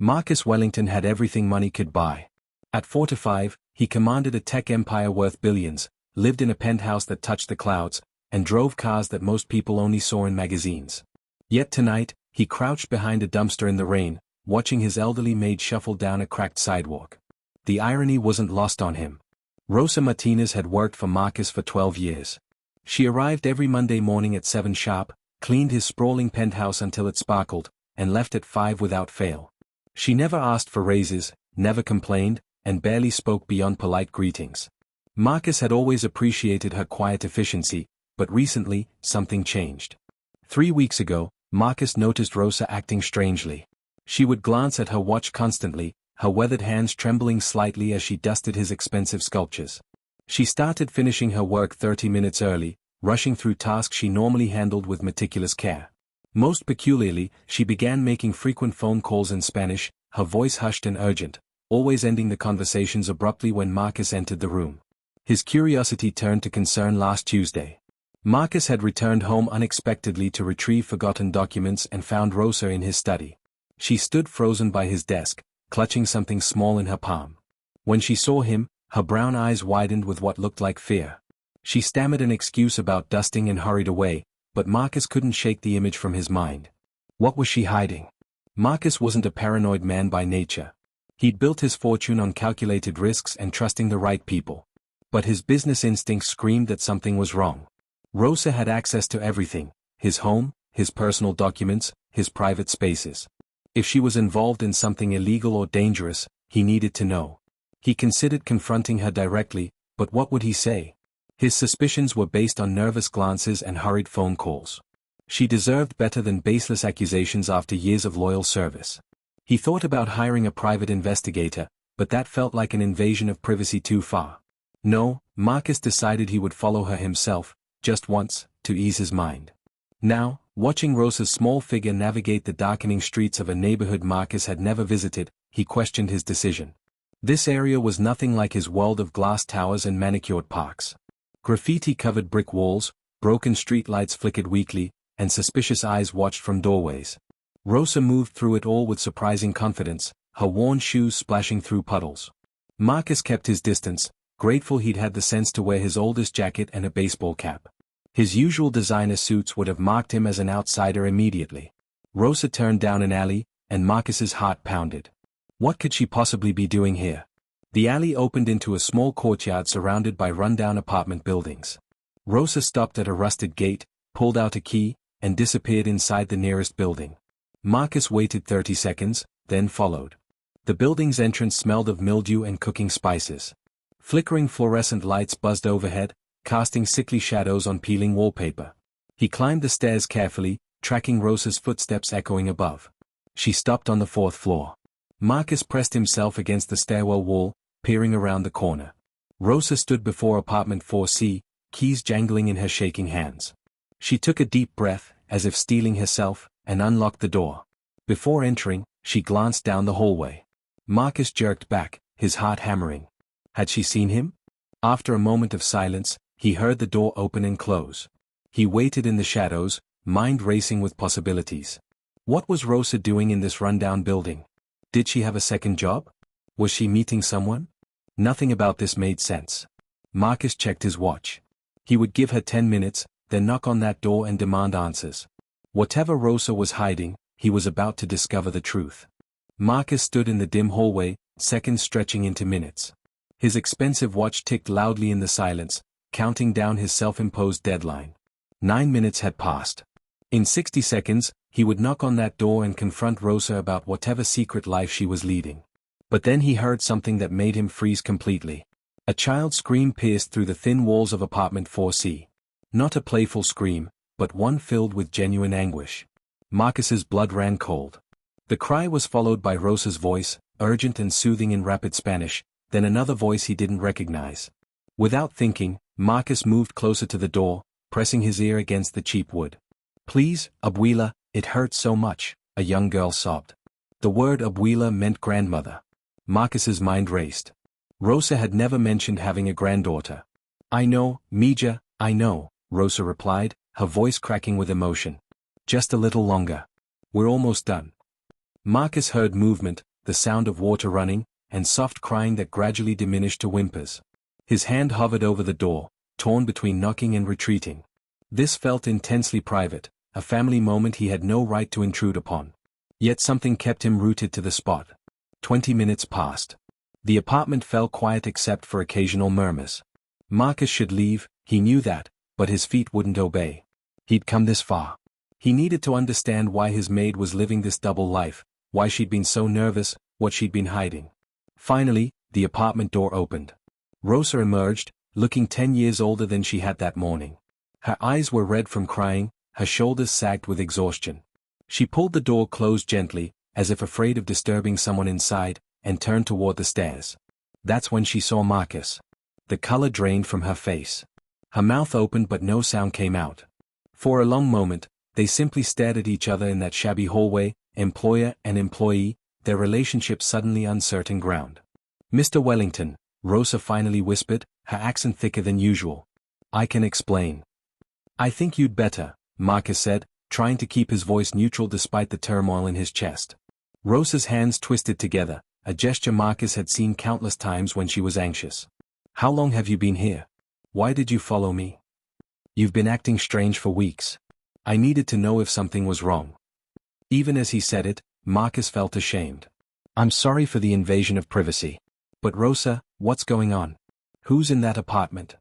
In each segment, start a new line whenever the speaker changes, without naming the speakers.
Marcus Wellington had everything money could buy. At 45, he commanded a tech empire worth billions, lived in a penthouse that touched the clouds, and drove cars that most people only saw in magazines. Yet tonight, he crouched behind a dumpster in the rain, watching his elderly maid shuffle down a cracked sidewalk. The irony wasn't lost on him. Rosa Martinez had worked for Marcus for 12 years. She arrived every Monday morning at 7 sharp, cleaned his sprawling penthouse until it sparkled, and left at 5 without fail. She never asked for raises, never complained, and barely spoke beyond polite greetings. Marcus had always appreciated her quiet efficiency, but recently, something changed. 3 weeks ago, Marcus noticed Rosa acting strangely. She would glance at her watch constantly, her weathered hands trembling slightly as she dusted his expensive sculptures. She started finishing her work 30 minutes early, rushing through tasks she normally handled with meticulous care. Most peculiarly, she began making frequent phone calls in Spanish, her voice hushed and urgent, always ending the conversations abruptly when Marcus entered the room. His curiosity turned to concern last Tuesday. Marcus had returned home unexpectedly to retrieve forgotten documents and found Rosa in his study. She stood frozen by his desk, clutching something small in her palm. When she saw him, her brown eyes widened with what looked like fear. She stammered an excuse about dusting and hurried away, but Marcus couldn't shake the image from his mind. What was she hiding? Marcus wasn't a paranoid man by nature. He'd built his fortune on calculated risks and trusting the right people. But his business instincts screamed that something was wrong. Rosa had access to everything: his home, his personal documents, his private spaces. If she was involved in something illegal or dangerous, he needed to know. He considered confronting her directly, but what would he say? His suspicions were based on nervous glances and hurried phone calls. She deserved better than baseless accusations after years of loyal service. He thought about hiring a private investigator, but that felt like an invasion of privacy too far. No, Marcus decided he would follow her himself, just once, to ease his mind. Now, watching Rosa's small figure navigate the darkening streets of a neighborhood Marcus had never visited, he questioned his decision. This area was nothing like his world of glass towers and manicured parks. Graffiti-covered brick walls, broken streetlights flickered weakly, and suspicious eyes watched from doorways. Rosa moved through it all with surprising confidence, her worn shoes splashing through puddles. Marcus kept his distance, grateful he'd had the sense to wear his oldest jacket and a baseball cap. His usual designer suits would have marked him as an outsider immediately. Rosa turned down an alley, and Marcus's heart pounded. What could she possibly be doing here? The alley opened into a small courtyard surrounded by rundown apartment buildings. Rosa stopped at a rusted gate, pulled out a key, and disappeared inside the nearest building. Marcus waited 30 seconds, then followed. The building's entrance smelled of mildew and cooking spices. Flickering fluorescent lights buzzed overhead, casting sickly shadows on peeling wallpaper. He climbed the stairs carefully, tracking Rosa's footsteps echoing above. She stopped on the 4th floor. Marcus pressed himself against the stairwell wall, peering around the corner. Rosa stood before apartment 4C, keys jangling in her shaking hands. She took a deep breath, as if steeling herself, and unlocked the door. Before entering, she glanced down the hallway. Marcus jerked back, his heart hammering. Had she seen him? After a moment of silence, he heard the door open and close. He waited in the shadows, mind racing with possibilities. What was Rosa doing in this rundown building? Did she have a second job? Was she meeting someone? Nothing about this made sense. Marcus checked his watch. He would give her 10 minutes, then knock on that door and demand answers. Whatever Rosa was hiding, he was about to discover the truth. Marcus stood in the dim hallway, seconds stretching into minutes. His expensive watch ticked loudly in the silence, counting down his self-imposed deadline. 9 minutes had passed. In 60 seconds, he would knock on that door and confront Rosa about whatever secret life she was leading. But then he heard something that made him freeze completely. A child's scream pierced through the thin walls of apartment 4C. Not a playful scream, but one filled with genuine anguish. Marcus's blood ran cold. The cry was followed by Rosa's voice, urgent and soothing in rapid Spanish, then another voice he didn't recognize. Without thinking, Marcus moved closer to the door, pressing his ear against the cheap wood. "Please, abuela, it hurts so much," a young girl sobbed. The word abuela meant grandmother. Marcus's mind raced. Rosa had never mentioned having a granddaughter. "I know, Mija, I know," Rosa replied, her voice cracking with emotion. "Just a little longer. We're almost done." Marcus heard movement, the sound of water running, and soft crying that gradually diminished to whimpers. His hand hovered over the door, torn between knocking and retreating. This felt intensely private, a family moment he had no right to intrude upon. Yet something kept him rooted to the spot. 20 minutes passed. The apartment fell quiet except for occasional murmurs. Marcus should leave, he knew that, but his feet wouldn't obey. He'd come this far. He needed to understand why his maid was living this double life, why she'd been so nervous, what she'd been hiding. Finally, the apartment door opened. Rosa emerged, looking 10 years older than she had that morning. Her eyes were red from crying, her shoulders sagged with exhaustion. She pulled the door closed gently, as if afraid of disturbing someone inside, and turned toward the stairs. That's when she saw Marcus. The color drained from her face. Her mouth opened but no sound came out. For a long moment, they simply stared at each other in that shabby hallway, employer and employee, their relationship suddenly uncertain ground. "Mr. Wellington," Rosa finally whispered, her accent thicker than usual. "I can explain." "I think you'd better," Marcus said, trying to keep his voice neutral despite the turmoil in his chest. Rosa's hands twisted together, a gesture Marcus had seen countless times when she was anxious. "How long have you been here? Why did you follow me? You've been acting strange for weeks. I needed to know if something was wrong." Even as he said it, Marcus felt ashamed. "I'm sorry for the invasion of privacy. But Rosa, what's going on? Who's in that apartment?"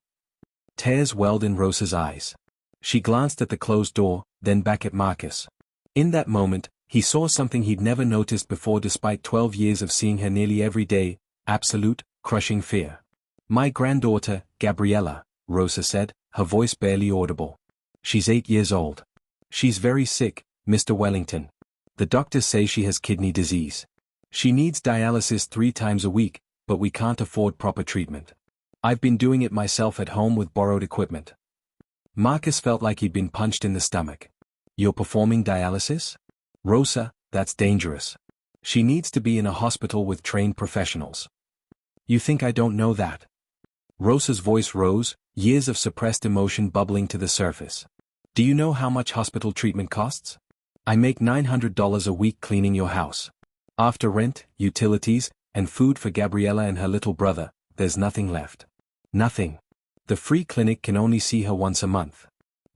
Tears welled in Rosa's eyes. She glanced at the closed door, then back at Marcus. In that moment, he saw something he'd never noticed before despite 12 years of seeing her nearly every day: absolute, crushing fear. "My granddaughter, Gabriella," Rosa said, her voice barely audible. "She's 8 years old. She's very sick, Mr. Wellington. The doctors say she has kidney disease. She needs dialysis 3 times a week, but we can't afford proper treatment. I've been doing it myself at home with borrowed equipment." Marcus felt like he'd been punched in the stomach. "You're performing dialysis? Rosa, that's dangerous. She needs to be in a hospital with trained professionals." "You think I don't know that?" Rosa's voice rose, years of suppressed emotion bubbling to the surface. "Do you know how much hospital treatment costs? I make $900 a week cleaning your house. After rent, utilities, and food for Gabriella and her little brother, there's nothing left. Nothing. The free clinic can only see her once a month.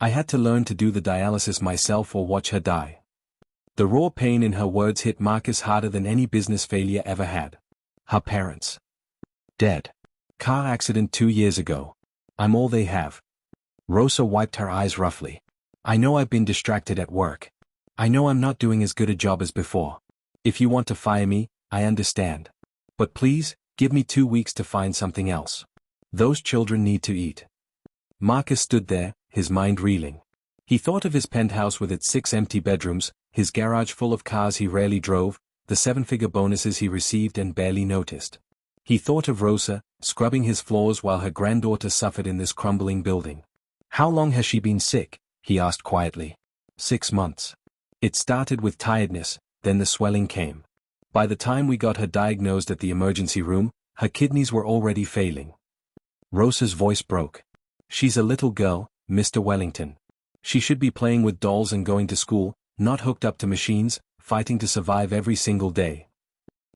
I had to learn to do the dialysis myself or watch her die." The raw pain in her words hit Marcus harder than any business failure ever had. "Her parents. Dead. Car accident 2 years ago. I'm all they have." Rosa wiped her eyes roughly. "I know I've been distracted at work. I know I'm not doing as good a job as before. If you want to fire me, I understand. But please, give me 2 weeks to find something else. Those children need to eat." Marcus stood there, his mind reeling. He thought of his penthouse with its 6 empty bedrooms, his garage full of cars he rarely drove, the 7-figure bonuses he received and barely noticed. He thought of Rosa, scrubbing his floors while her granddaughter suffered in this crumbling building. "How long has she been sick?" he asked quietly. 6 months. It started with tiredness, then the swelling came. By the time we got her diagnosed at the emergency room, her kidneys were already failing." Rosa's voice broke. "She's a little girl, Mr. Wellington. She should be playing with dolls and going to school, not hooked up to machines, fighting to survive every single day."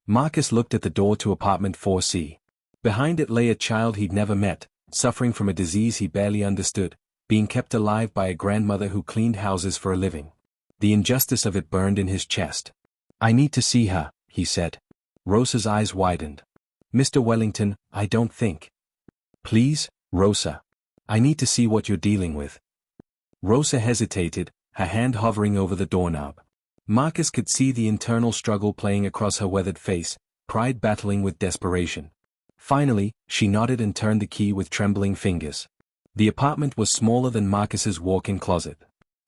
Marcus looked at the door to apartment 4C. Behind it lay a child he'd never met, suffering from a disease he barely understood, being kept alive by a grandmother who cleaned houses for a living. The injustice of it burned in his chest. "I need to see her," he said. Rosa's eyes widened. "Mr. Wellington, I don't think." "Please, Rosa. I need to see what you're dealing with." Rosa hesitated, her hand hovering over the doorknob. Marcus could see the internal struggle playing across her weathered face, pride battling with desperation. Finally, she nodded and turned the key with trembling fingers. The apartment was smaller than Marcus's walk-in closet.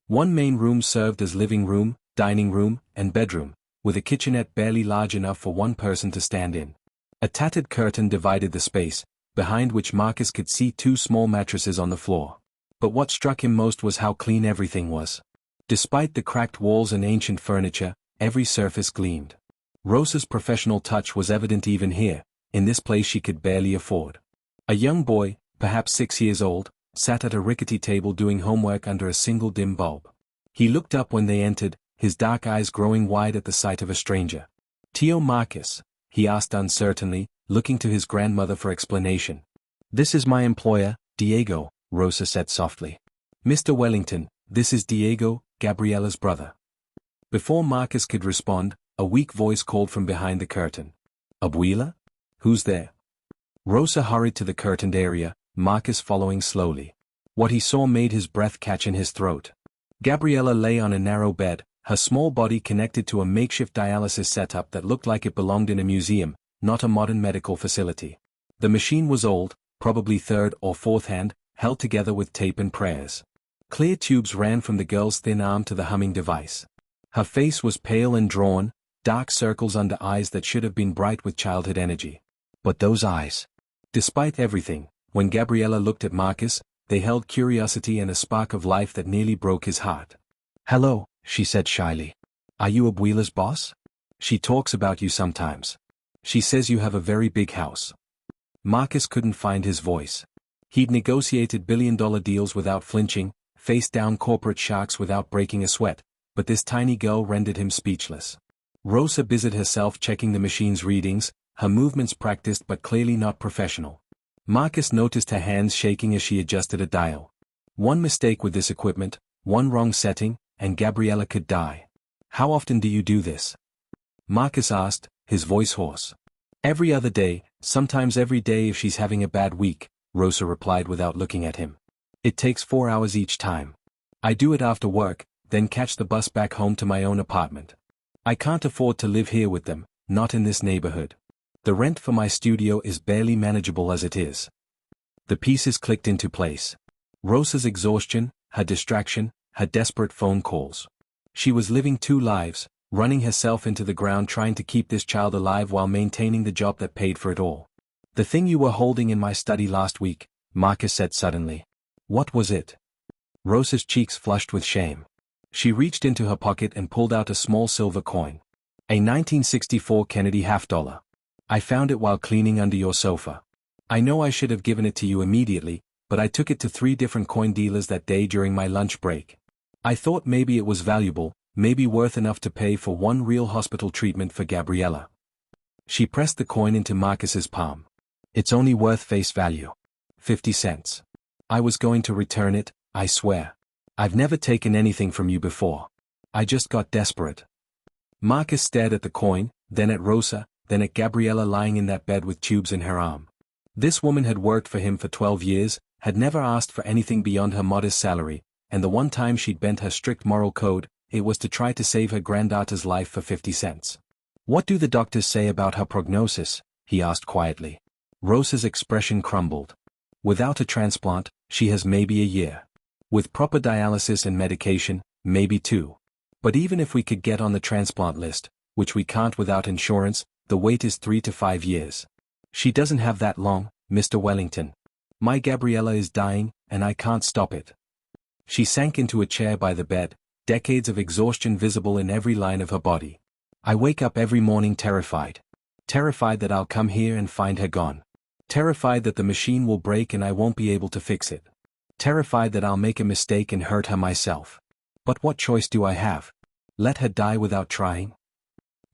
One main room served as living room, dining room, and bedroom, with a kitchenette barely large enough for one person to stand in. A tattered curtain divided the space, behind which Marcus could see 2 small mattresses on the floor. But what struck him most was how clean everything was. Despite the cracked walls and ancient furniture, every surface gleamed. Rosa's professional touch was evident even here, in this place she could barely afford. A young boy, perhaps 6 years old, sat at a rickety table doing homework under a single dim bulb. He looked up when they entered, his dark eyes growing wide at the sight of a stranger. Tio Marcus? He asked uncertainly, looking to his grandmother for explanation. This is my employer, Diego, Rosa said softly. Mr. Wellington, this is Diego, Gabriella's brother. Before Marcus could respond, a weak voice called from behind the curtain. Abuela? Who's there? Rosa hurried to the curtained area, Marcus following slowly. What he saw made his breath catch in his throat. Gabriella lay on a narrow bed, her small body connected to a makeshift dialysis setup that looked like it belonged in a museum, not a modern medical facility. The machine was old, probably third or fourth hand, held together with tape and prayers. Clear tubes ran from the girl's thin arm to the humming device. Her face was pale and drawn, dark circles under eyes that should have been bright with childhood energy. But those eyes. Despite everything, when Gabriella looked at Marcus, they held curiosity and a spark of life that nearly broke his heart. Hello, she said shyly. Are you Abuela's boss? She talks about you sometimes. She says you have a very big house. Marcus couldn't find his voice. He'd negotiated billion-dollar deals without flinching, faced down corporate sharks without breaking a sweat, but this tiny girl rendered him speechless. Rosa busied herself checking the machine's readings, her movements practiced but clearly not professional. Marcus noticed her hands shaking as she adjusted a dial. One mistake with this equipment, one wrong setting, and Gabriella could die. How often do you do this? Marcus asked, his voice hoarse. Every other day, sometimes every day if she's having a bad week, Rosa replied without looking at him. It takes 4 hours each time. I do it after work, then catch the bus back home to my own apartment. I can't afford to live here with them, not in this neighborhood. The rent for my studio is barely manageable as it is. The pieces clicked into place. Rosa's exhaustion, her distraction, her desperate phone calls. She was living 2 lives, running herself into the ground trying to keep this child alive while maintaining the job that paid for it all. The thing you were holding in my study last week, Marcus said suddenly. What was it? Rosa's cheeks flushed with shame. She reached into her pocket and pulled out a small silver coin. A 1964 Kennedy $50. I found it while cleaning under your sofa. I know I should have given it to you immediately, but I took it to 3 different coin dealers that day during my lunch break. I thought maybe it was valuable, maybe worth enough to pay for 1 real hospital treatment for Gabriella. She pressed the coin into Marcus's palm. It's only worth face value. 50 cents. I was going to return it, I swear. I've never taken anything from you before. I just got desperate. Marcus stared at the coin, then at Rosa, then at Gabriella lying in that bed with tubes in her arm. This woman had worked for him for 12 years, had never asked for anything beyond her modest salary, and the one time she'd bent her strict moral code, it was to try to save her granddaughter's life for 50 cents. What do the doctors say about her prognosis? He asked quietly. Rosa's expression crumbled. Without a transplant, she has maybe a year. With proper dialysis and medication, maybe 2. But even if we could get on the transplant list, which we can't without insurance, the wait is 3 to 5 years. She doesn't have that long, Mr. Wellington. My Gabriella is dying, and I can't stop it. She sank into a chair by the bed, decades of exhaustion visible in every line of her body. I wake up every morning terrified. Terrified that I'll come here and find her gone. Terrified that the machine will break and I won't be able to fix it. Terrified that I'll make a mistake and hurt her myself. But what choice do I have? Let her die without trying?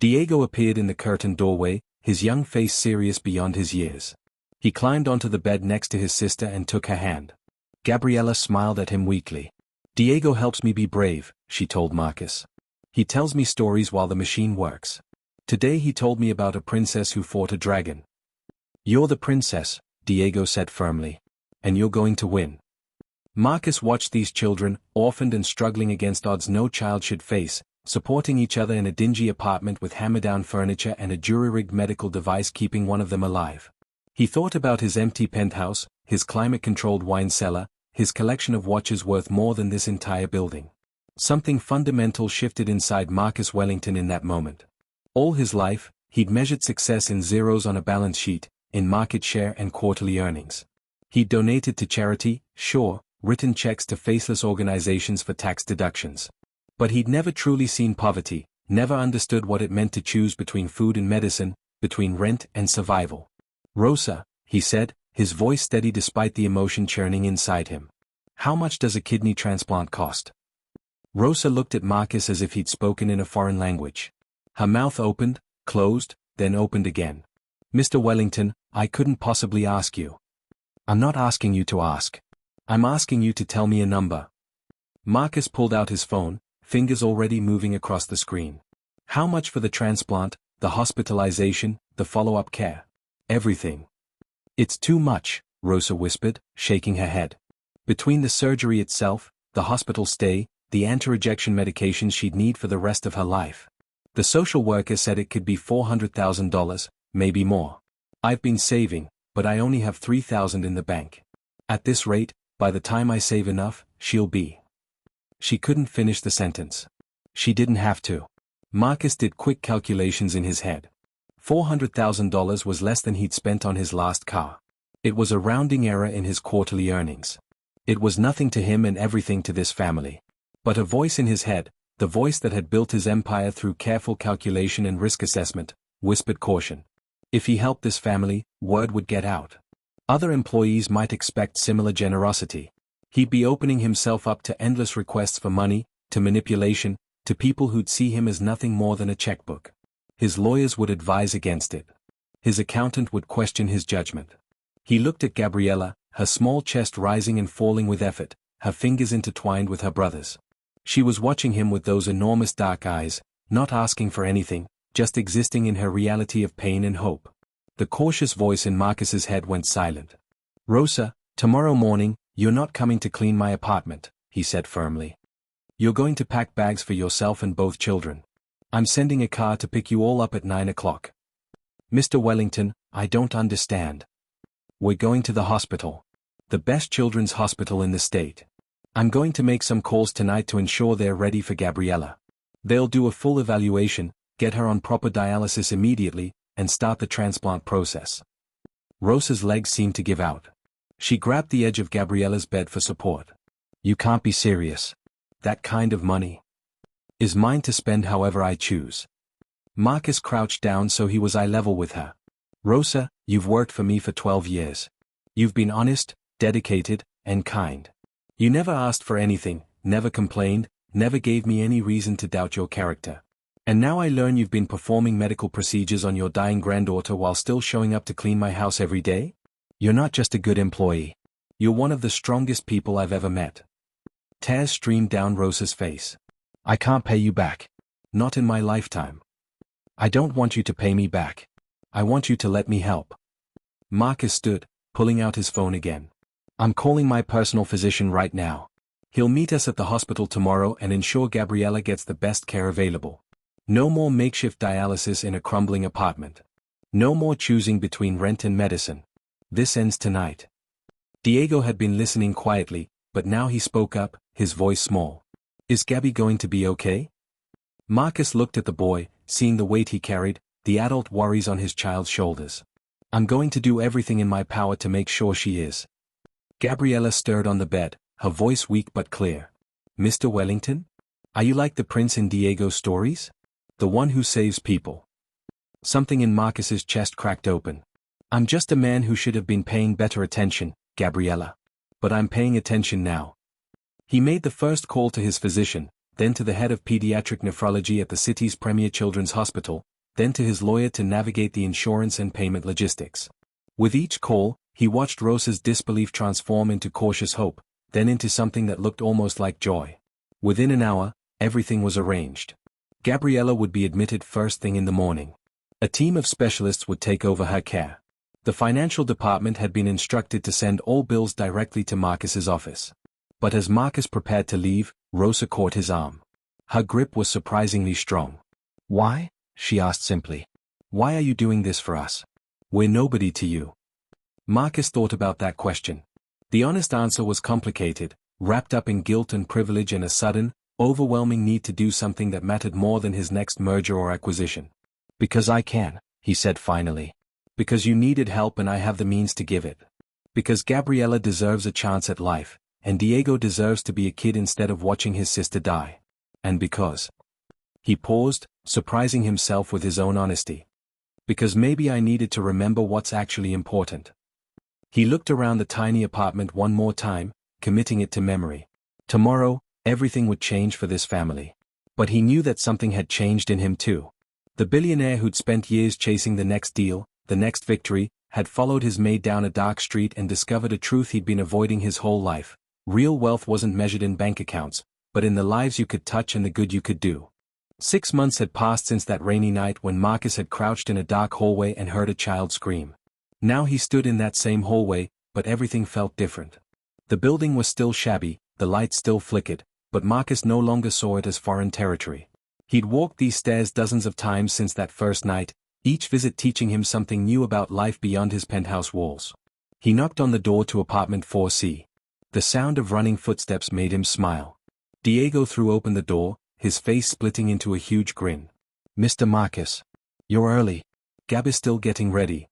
Diego appeared in the curtained doorway, his young face serious beyond his years. He climbed onto the bed next to his sister and took her hand. Gabriella smiled at him weakly. Diego helps me be brave, she told Marcus. He tells me stories while the machine works. Today he told me about a princess who fought a dragon. You're the princess, Diego said firmly. And you're going to win. Marcus watched these children, orphaned and struggling against odds no child should face, supporting each other in a dingy apartment with hammer-down furniture and a jury-rigged medical device keeping one of them alive. He thought about his empty penthouse, his climate-controlled wine cellar, his collection of watches worth more than this entire building. Something fundamental shifted inside Marcus Wellington in that moment. All his life, he'd measured success in zeros on a balance sheet, in market share and quarterly earnings. He'd donated to charity, sure, written checks to faceless organizations for tax deductions. But he'd never truly seen poverty, never understood what it meant to choose between food and medicine, between rent and survival. Rosa, he said, his voice steady despite the emotion churning inside him. How much does a kidney transplant cost? Rosa looked at Marcus as if he'd spoken in a foreign language. Her mouth opened, closed, then opened again. Mr. Wellington, I couldn't possibly ask you. I'm not asking you to ask. I'm asking you to tell me a number. Marcus pulled out his phone, fingers already moving across the screen. How much for the transplant, the hospitalization, the follow-up care? Everything. It's too much, Rosa whispered, shaking her head. Between the surgery itself, the hospital stay, the anti-rejection medications she'd need for the rest of her life. The social worker said it could be $400,000, maybe more. I've been saving, but I only have $3,000 in the bank. At this rate, by the time I save enough, she'll be. She couldn't finish the sentence. She didn't have to. Marcus did quick calculations in his head. $400,000 was less than he'd spent on his last car. It was a rounding error in his quarterly earnings. It was nothing to him and everything to this family. But a voice in his head, the voice that had built his empire through careful calculation and risk assessment, whispered caution. If he helped this family, word would get out. Other employees might expect similar generosity. He'd be opening himself up to endless requests for money, to manipulation, to people who'd see him as nothing more than a checkbook. His lawyers would advise against it. His accountant would question his judgment. He looked at Gabriella, her small chest rising and falling with effort, her fingers intertwined with her brother's. She was watching him with those enormous dark eyes, not asking for anything, just existing in her reality of pain and hope. The cautious voice in Marcus's head went silent. Rosa, tomorrow morning, you're not coming to clean my apartment, he said firmly. You're going to pack bags for yourself and both children. I'm sending a car to pick you all up at 9 o'clock. Mr. Wellington, I don't understand. We're going to the hospital. The best children's hospital in the state. I'm going to make some calls tonight to ensure they're ready for Gabriella. They'll do a full evaluation, get her on proper dialysis immediately, and start the transplant process. Rosa's legs seemed to give out. She grabbed the edge of Gabriella's bed for support. You can't be serious. That kind of money is mine to spend however I choose. Marcus crouched down so he was eye level with her. Rosa, you've worked for me for 12 years. You've been honest, dedicated, and kind. You never asked for anything, never complained, never gave me any reason to doubt your character. And now I learn you've been performing medical procedures on your dying granddaughter while still showing up to clean my house every day? You're not just a good employee. You're one of the strongest people I've ever met. Tears streamed down Rosa's face. I can't pay you back. Not in my lifetime. I don't want you to pay me back. I want you to let me help. Marcus stood, pulling out his phone again. I'm calling my personal physician right now. He'll meet us at the hospital tomorrow and ensure Gabriella gets the best care available. No more makeshift dialysis in a crumbling apartment. No more choosing between rent and medicine. This ends tonight. Diego had been listening quietly, but now he spoke up, his voice small. Is Gabby going to be okay? Marcus looked at the boy, seeing the weight he carried, the adult worries on his child's shoulders. I'm going to do everything in my power to make sure she is. Gabriella stirred on the bed, her voice weak but clear. Mr. Wellington? Are you like the prince in Diego's stories? The one who saves people? Something in Marcus's chest cracked open. I'm just a man who should have been paying better attention, Gabriella. But I'm paying attention now. He made the first call to his physician, then to the head of pediatric nephrology at the city's premier children's hospital, then to his lawyer to navigate the insurance and payment logistics. With each call, he watched Rosa's disbelief transform into cautious hope, then into something that looked almost like joy. Within an hour, everything was arranged. Gabriella would be admitted first thing in the morning. A team of specialists would take over her care. The financial department had been instructed to send all bills directly to Marcus's office. But as Marcus prepared to leave, Rosa caught his arm. Her grip was surprisingly strong. Why? She asked simply. Why are you doing this for us? We're nobody to you. Marcus thought about that question. The honest answer was complicated, wrapped up in guilt and privilege and a sudden, overwhelming need to do something that mattered more than his next merger or acquisition. Because I can, he said finally. Because you needed help and I have the means to give it. Because Gabriella deserves a chance at life, and Diego deserves to be a kid instead of watching his sister die. And because. He paused, surprising himself with his own honesty. Because maybe I needed to remember what's actually important. He looked around the tiny apartment one more time, committing it to memory. Tomorrow, everything would change for this family. But he knew that something had changed in him too. The billionaire who'd spent years chasing the next deal, the next victory, had followed his maid down a dark street and discovered a truth he'd been avoiding his whole life. Real wealth wasn't measured in bank accounts, but in the lives you could touch and the good you could do. 6 months had passed since that rainy night when Marcus had crouched in a dark hallway and heard a child scream. Now he stood in that same hallway, but everything felt different. The building was still shabby, the lights still flickered, but Marcus no longer saw it as foreign territory. He'd walked these stairs dozens of times since that first night, each visit teaching him something new about life beyond his penthouse walls. He knocked on the door to apartment 4C. The sound of running footsteps made him smile. Diego threw open the door, his face splitting into a huge grin. "Mr. Marcus. You're early. Gab is still getting ready."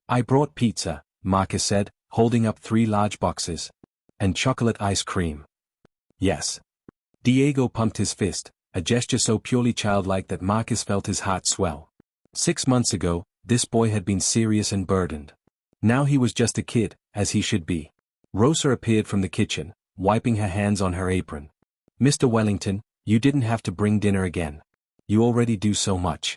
"I brought pizza," Marcus said, holding up 3 large boxes. "And chocolate ice cream." "Yes." Diego pumped his fist, a gesture so purely childlike that Marcus felt his heart swell. 6 months ago, this boy had been serious and burdened. Now he was just a kid, as he should be. Rosa appeared from the kitchen, wiping her hands on her apron. "Mr. Wellington, you didn't have to bring dinner again. You already do so much."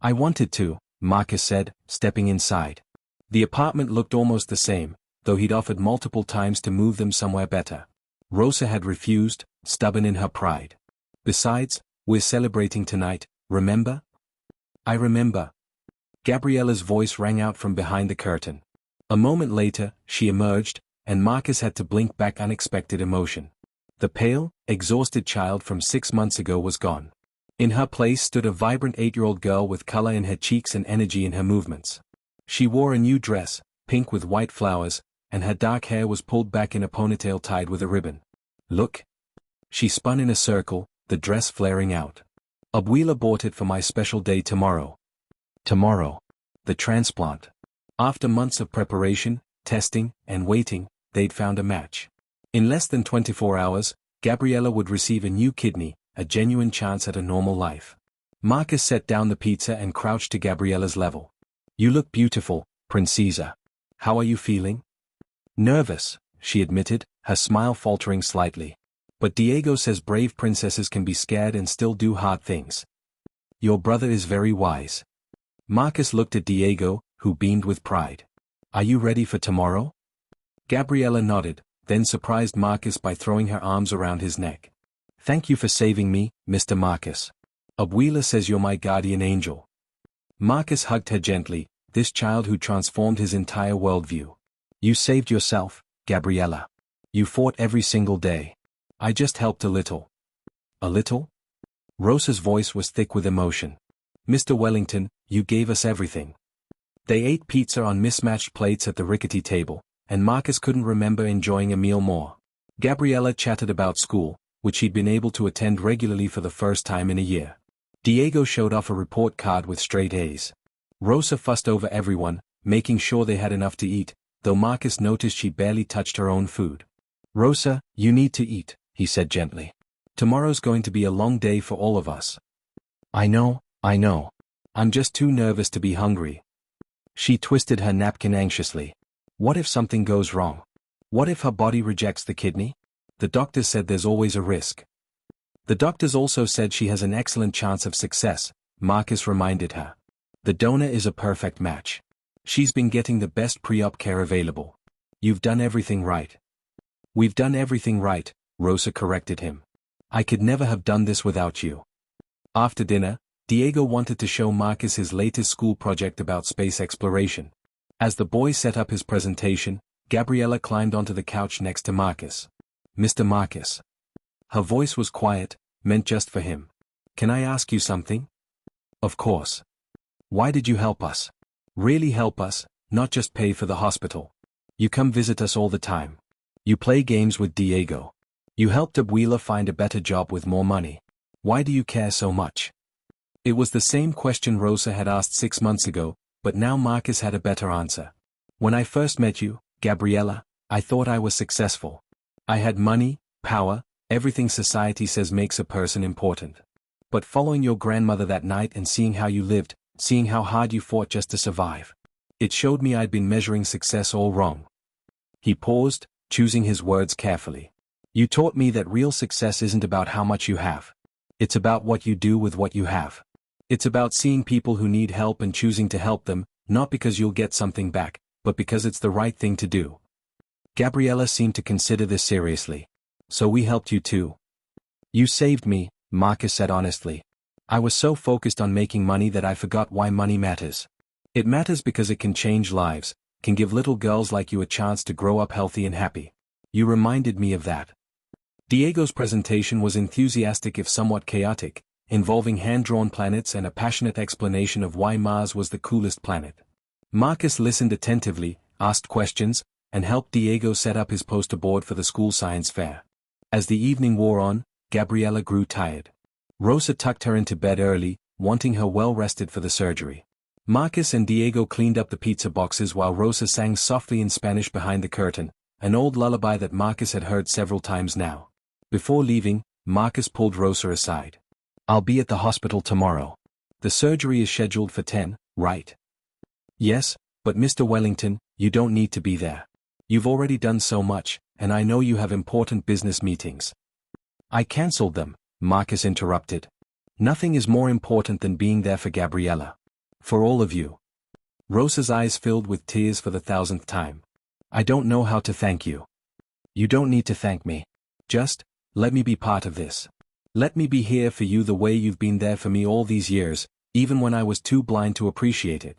"I wanted to," Marcus said, stepping inside. The apartment looked almost the same, though he'd offered multiple times to move them somewhere better. Rosa had refused, stubborn in her pride. "Besides, we're celebrating tonight, remember?" "I remember." Gabriella's voice rang out from behind the curtain. A moment later, she emerged, and Marcus had to blink back unexpected emotion. The pale, exhausted child from 6 months ago was gone. In her place stood a vibrant 8-year-old girl with color in her cheeks and energy in her movements. She wore a new dress, pink with white flowers, and her dark hair was pulled back in a ponytail tied with a ribbon. "Look." She spun in a circle, the dress flaring out. "Abuela bought it for my special day tomorrow." Tomorrow. The transplant. After months of preparation, testing, and waiting, they'd found a match. In less than 24 hours, Gabriella would receive a new kidney, a genuine chance at a normal life. Marcus set down the pizza and crouched to Gabriella's level. "You look beautiful, Princesa. How are you feeling?" "Nervous," she admitted, her smile faltering slightly. "But Diego says brave princesses can be scared and still do hard things." "Your brother is very wise." Marcus looked at Diego, who beamed with pride. "Are you ready for tomorrow?" Gabriella nodded, then surprised Marcus by throwing her arms around his neck. "Thank you for saving me, Mr. Marcus. Abuela says you're my guardian angel." Marcus hugged her gently, this child who transformed his entire worldview. "You saved yourself, Gabriella. You fought every single day. I just helped a little." "A little?" Rosa's voice was thick with emotion. "Mr. Wellington, you gave us everything." They ate pizza on mismatched plates at the rickety table, and Marcus couldn't remember enjoying a meal more. Gabriella chatted about school, which he'd been able to attend regularly for the first time in a year. Diego showed off a report card with straight A's. Rosa fussed over everyone, making sure they had enough to eat, though Marcus noticed she barely touched her own food. "Rosa, you need to eat," he said gently. "Tomorrow's going to be a long day for all of us." I know. I'm just too nervous to be hungry." She twisted her napkin anxiously. What if something goes wrong? What if her body rejects the kidney? The doctors said there's always a risk. The doctors also said she has an excellent chance of success, Marcus reminded her. The donor is a perfect match. She's been getting the best pre-op care available. You've done everything right. We've done everything right, Rosa corrected him. I could never have done this without you. After dinner, Diego wanted to show Marcus his latest school project about space exploration. As the boy set up his presentation, Gabriella climbed onto the couch next to Marcus. "Mr. Marcus." Her voice was quiet, meant just for him. "Can I ask you something?" "Of course." "Why did you help us? Really help us, not just pay for the hospital. You come visit us all the time. You play games with Diego. You helped Abuela find a better job with more money. Why do you care so much?" It was the same question Rosa had asked 6 months ago, but now Marcus had a better answer. "When I first met you, Gabriella, I thought I was successful. I had money, power, everything society says makes a person important. But following your grandmother that night and seeing how you lived, seeing how hard you fought just to survive, it showed me I'd been measuring success all wrong." He paused, choosing his words carefully. "You taught me that real success isn't about how much you have. It's about what you do with what you have." It's about seeing people who need help and choosing to help them, not because you'll get something back, but because it's the right thing to do. Gabriella seemed to consider this seriously. So we helped you too. You saved me, Marcus said honestly. I was so focused on making money that I forgot why money matters. It matters because it can change lives, can give little girls like you a chance to grow up healthy and happy. You reminded me of that. Diego's presentation was enthusiastic if somewhat chaotic, involving hand-drawn planets and a passionate explanation of why Mars was the coolest planet. Marcus listened attentively, asked questions, and helped Diego set up his poster board for the school science fair. As the evening wore on, Gabriella grew tired. Rosa tucked her into bed early, wanting her well rested for the surgery. Marcus and Diego cleaned up the pizza boxes while Rosa sang softly in Spanish behind the curtain, an old lullaby that Marcus had heard several times now. Before leaving, Marcus pulled Rosa aside. I'll be at the hospital tomorrow. The surgery is scheduled for 10, right? Yes, but Mr. Wellington, you don't need to be there. You've already done so much, and I know you have important business meetings. I cancelled them, Marcus interrupted. Nothing is more important than being there for Gabriella. For all of you. Rosa's eyes filled with tears for the 1000th time. I don't know how to thank you. You don't need to thank me. Just, let me be part of this. Let me be here for you the way you've been there for me all these years, even when I was too blind to appreciate it.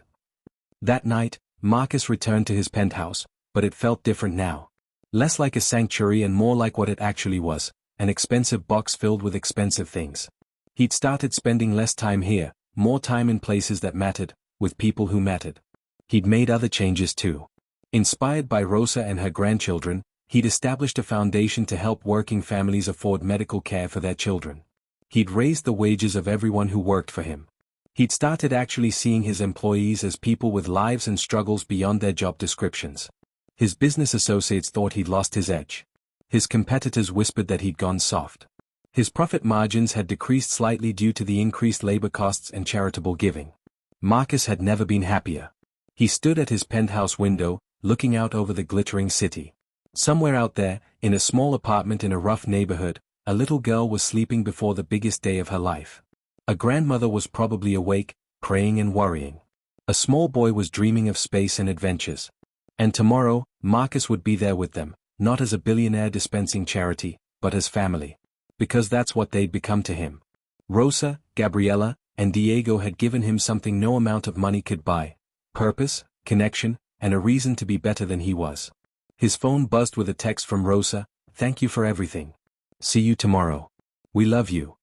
That night, Marcus returned to his penthouse, but it felt different now. Less like a sanctuary and more like what it actually was, an expensive box filled with expensive things. He'd started spending less time here, more time in places that mattered, with people who mattered. He'd made other changes too. Inspired by Rosa and her grandchildren, he'd established a foundation to help working families afford medical care for their children. He'd raised the wages of everyone who worked for him. He'd started actually seeing his employees as people with lives and struggles beyond their job descriptions. His business associates thought he'd lost his edge. His competitors whispered that he'd gone soft. His profit margins had decreased slightly due to the increased labor costs and charitable giving. Marcus had never been happier. He stood at his penthouse window, looking out over the glittering city. Somewhere out there, in a small apartment in a rough neighborhood, a little girl was sleeping before the biggest day of her life. A grandmother was probably awake, praying and worrying. A small boy was dreaming of space and adventures. And tomorrow, Marcus would be there with them, not as a billionaire dispensing charity, but as family. Because that's what they'd become to him. Rosa, Gabriella, and Diego had given him something no amount of money could buy: purpose, connection, and a reason to be better than he was. His phone buzzed with a text from Rosa: "Thank you for everything. See you tomorrow. We love you."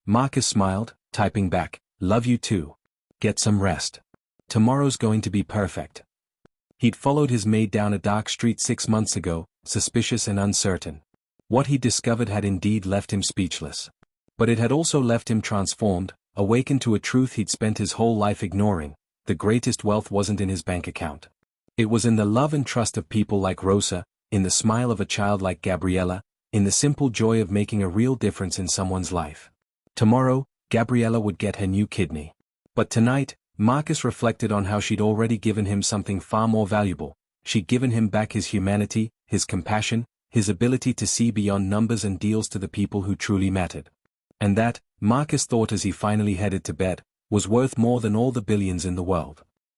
Marcus smiled, typing back, "Love you too. Get some rest. Tomorrow's going to be perfect." He'd followed his maid down a dark street 6 months ago, suspicious and uncertain. What he discovered had indeed left him speechless. But it had also left him transformed, awakened to a truth he'd spent his whole life ignoring: the greatest wealth wasn't in his bank account. It was in the love and trust of people like Rosa, in the smile of a child like Gabriella, in the simple joy of making a real difference in someone's life. Tomorrow, Gabriella would get her new kidney. But tonight, Marcus reflected on how she'd already given him something far more valuable. She'd given him back his humanity, his compassion, his ability to see beyond numbers and deals to the people who truly mattered. And that, Marcus thought as he finally headed to bed, was worth more than all the billions in the world.